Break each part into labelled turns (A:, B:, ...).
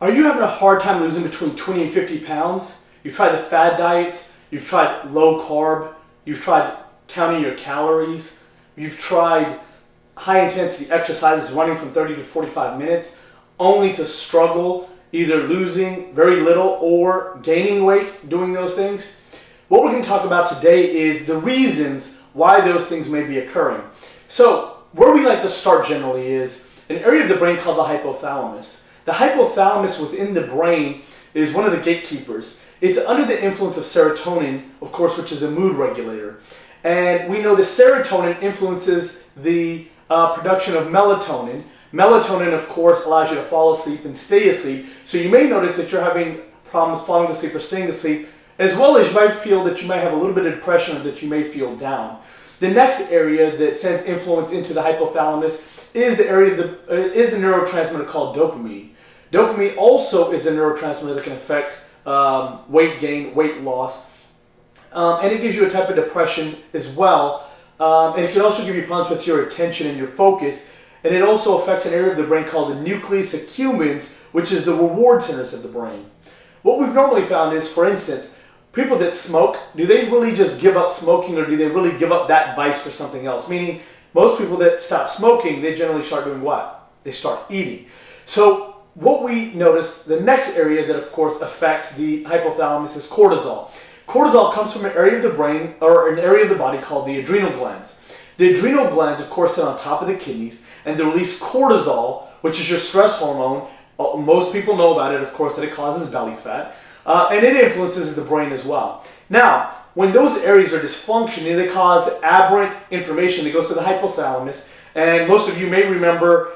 A: Are you having a hard time losing between 20 and 50 pounds? You've tried the fad diets, you've tried low carb, you've tried counting your calories, you've tried high intensity exercises running from 30 to 45 minutes, only to struggle either losing very little or gaining weight doing those things? What we're going to talk about today is the reasons why those things may be occurring. So where we like to start generally is an area of the brain called the hypothalamus. The hypothalamus within the brain is one of the gatekeepers. It's under the influence of serotonin, of course, which is a mood regulator. And we know that serotonin influences the production of melatonin. Melatonin, of course, allows you to fall asleep and stay asleep. So you may notice that you're having problems falling asleep or staying asleep, as well as you might feel that you might have a little bit of depression or that you may feel down. The next area that sends influence into the hypothalamus is the area of is a neurotransmitter called dopamine. Dopamine also is a neurotransmitter that can affect weight gain, weight loss, and it gives you a type of depression as well. And it can also give you problems with your attention and your focus. And it also affects an area of the brain called the nucleus accumbens, which is the reward centers of the brain. What we've normally found is, for instance, people that smoke, do they really just give up smoking, or do they really give up that vice for something else? Meaning, most people that stop smoking, they generally start doing what? They start eating. So what we notice, the next area that of course affects the hypothalamus is cortisol. Cortisol comes from an area of the brain, or an area of the body called the adrenal glands. The adrenal glands, of course, sit on top of the kidneys, and they release cortisol, which is your stress hormone. Most people know about it, of course, that it causes belly fat, and it influences the brain as well. Now, when those areas are dysfunctioning, they cause aberrant information that goes to the hypothalamus, and most of you may remember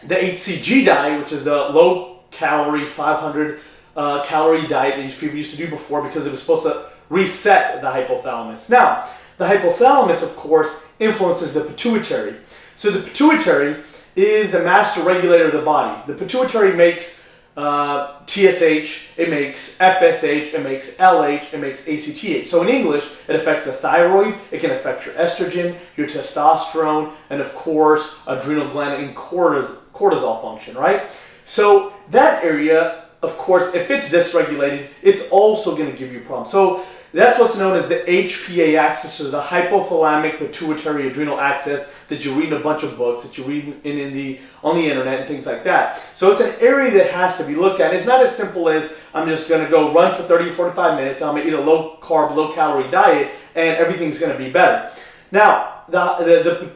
A: the HCG diet, which is the low-calorie, 500 calorie diet that people used to do before because it was supposed to reset the hypothalamus. Now, the hypothalamus, of course, influences the pituitary. So the pituitary is the master regulator of the body. The pituitary makes TSH, it makes FSH, it makes LH, it makes ACTH. So in English, it affects the thyroid, it can affect your estrogen, your testosterone, and of course, adrenal gland and cortisol function, right? So that area, of course, if it's dysregulated, it's also going to give you problems. So that's what's known as the HPA axis, or the hypothalamic pituitary adrenal axis, that you read in a bunch of books, that you read on the internet and things like that. So it's an area that has to be looked at. It's not as simple as I'm just going to go run for 30 or 45 minutes, I'm going to eat a low-carb, low-calorie diet, and everything's going to be better. Now, the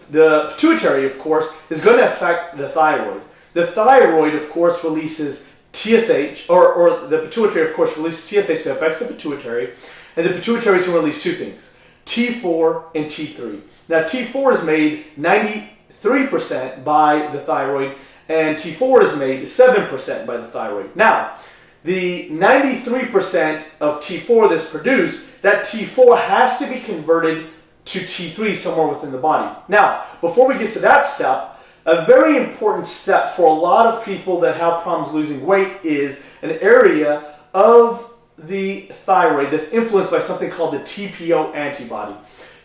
A: pituitary, of course, is going to affect the thyroid. The thyroid, of course, releases TSH, or the pituitary, of course, releases TSH that affects the pituitary, and the pituitary is going to release two things, T4 and T3. Now, T4 is made 93% by the thyroid, and T4 is made 7% by the thyroid. Now, the 93% of T4 that's produced, that T4 has to be converted to T3 somewhere within the body. Now, before we get to that step, a very important step for a lot of people that have problems losing weight is an area of the thyroid that's influenced by something called the TPO antibody.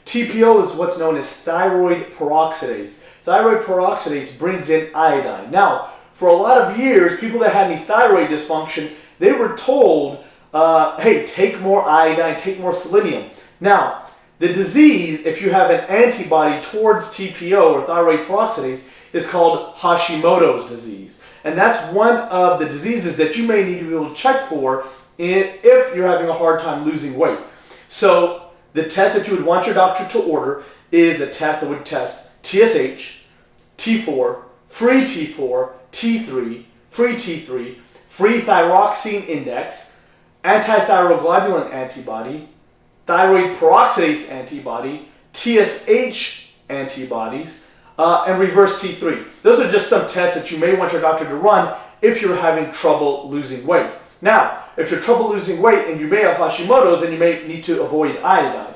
A: TPO is what's known as thyroid peroxidase. Thyroid peroxidase brings in iodine. Now, for a lot of years, people that had any thyroid dysfunction, they were told, hey, take more iodine, take more selenium. Now, the disease, if you have an antibody towards TPO or thyroid peroxidase, is called Hashimoto's disease. And that's one of the diseases that you may need to be able to check for if you're having a hard time losing weight. So the test that you would want your doctor to order is a test that would test TSH, T4, free T4, T3, free T3, free thyroxine index, antithyroglobulin antibody, thyroid peroxidase antibody, TSH antibodies, and reverse T3. Those are just some tests that you may want your doctor to run if you're having trouble losing weight. Now, if you're trouble losing weight and you may have Hashimoto's, then you may need to avoid iodine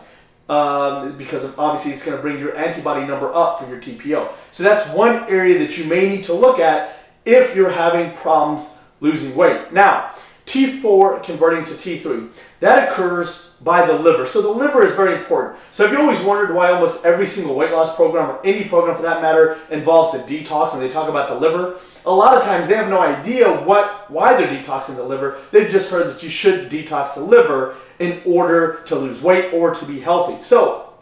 A: because obviously it's going to bring your antibody number up for your TPO. So that's one area that you may need to look at if you're having problems losing weight. Now, T4 converting to T3. That occurs by the liver. So the liver is very important. So if you always wondered why almost every single weight loss program, or any program for that matter, involves a detox and they talk about the liver, a lot of times they have no idea why they're detoxing the liver. They've just heard that you should detox the liver in order to lose weight or to be healthy. So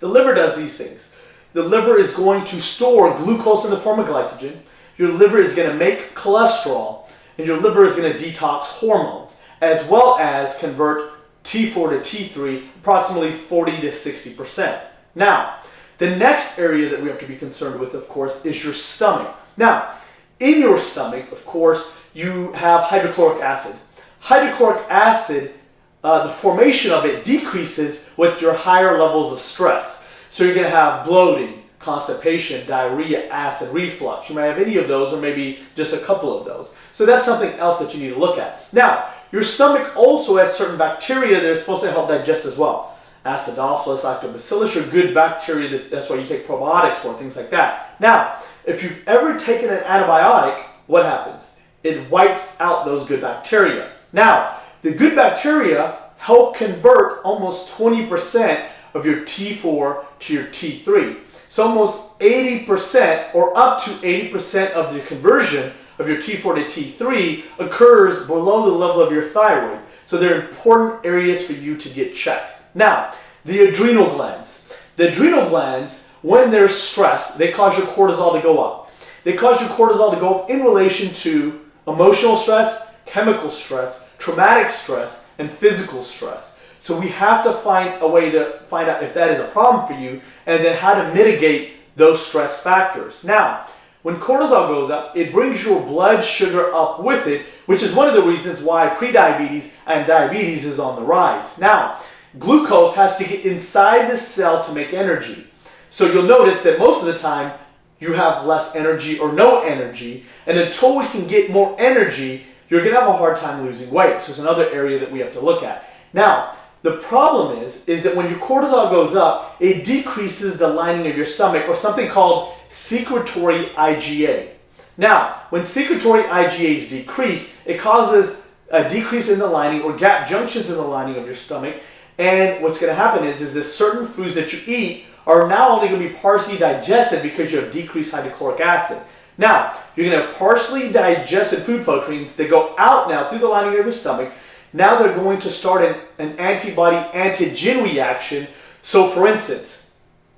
A: the liver does these things. The liver is going to store glucose in the form of glycogen. Your liver is going to make cholesterol. And your liver is going to detox hormones, as well as convert T4 to T3, approximately 40 to 60%. Now, the next area that we have to be concerned with, of course, is your stomach. Now, in your stomach, of course, you have hydrochloric acid. Hydrochloric acid, the formation of it decreases with your higher levels of stress. So you're going to have bloating, constipation, diarrhea, acid reflux. You might have any of those or maybe just a couple of those. So that's something else that you need to look at. Now, your stomach also has certain bacteria that are supposed to help digest as well. Acidophilus, lactobacillus are good bacteria. That's why you take probiotics for, things like that. Now, if you've ever taken an antibiotic, what happens? It wipes out those good bacteria. Now, the good bacteria help convert almost 20% of your T4 to your T3. So almost 80% or up to 80% of the conversion of your T4 to T3 occurs below the level of your thyroid. So they're important areas for you to get checked. Now, the adrenal glands. The adrenal glands, when they're stressed, they cause your cortisol to go up. They cause your cortisol to go up in relation to emotional stress, chemical stress, traumatic stress, and physical stress. So we have to find a way to find out if that is a problem for you and then how to mitigate those stress factors. Now, when cortisol goes up, it brings your blood sugar up with it, which is one of the reasons why prediabetes and diabetes is on the rise. Now, glucose has to get inside the cell to make energy. So you'll notice that most of the time you have less energy or no energy, and until we can get more energy, you're going to have a hard time losing weight. So it's another area that we have to look at. Now, the problem is that when your cortisol goes up, it decreases the lining of your stomach, or something called secretory IgA. Now, when secretory IgAs decrease, it causes a decrease in the lining or gap junctions in the lining of your stomach. And what's going to happen is that certain foods that you eat are now only going to be partially digested because you have decreased hydrochloric acid. Now, you're going to have partially digested food proteins that go out now through the lining of your stomach. Now they're going to start an antibody-antigen reaction. So for instance,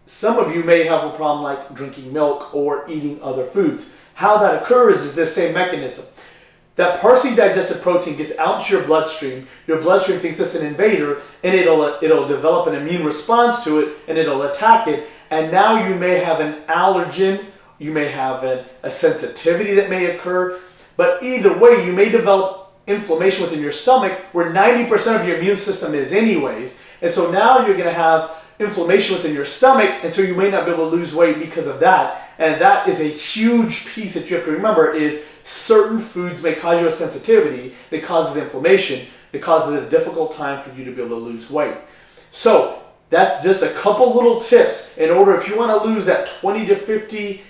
A: some of you may have a problem like drinking milk or eating other foods. How that occurs is the same mechanism. That partially digested protein gets out into your bloodstream. Your bloodstream thinks it's an invader, and it'll develop an immune response to it, and it'll attack it. And now you may have an allergen, you may have a sensitivity that may occur. But either way, you may develop inflammation within your stomach where 90% of your immune system is anyways. And so now you're going to have inflammation within your stomach, and so you may not be able to lose weight because of that. And that is a huge piece that you have to remember is certain foods may cause you a sensitivity that causes inflammation, that causes a difficult time for you to be able to lose weight. So that's just a couple little tips in order if you want to lose that 20 to 50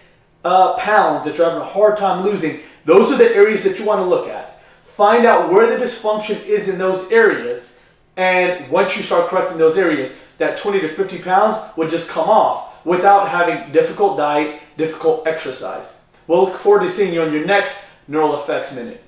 A: pounds that you're having a hard time losing. Those are the areas that you want to look at. Find out where the dysfunction is in those areas, and once you start correcting those areas, that 20 to 50 pounds would just come off without having difficult diet, difficult exercise. We'll look forward to seeing you on your next Neural Effects Minute.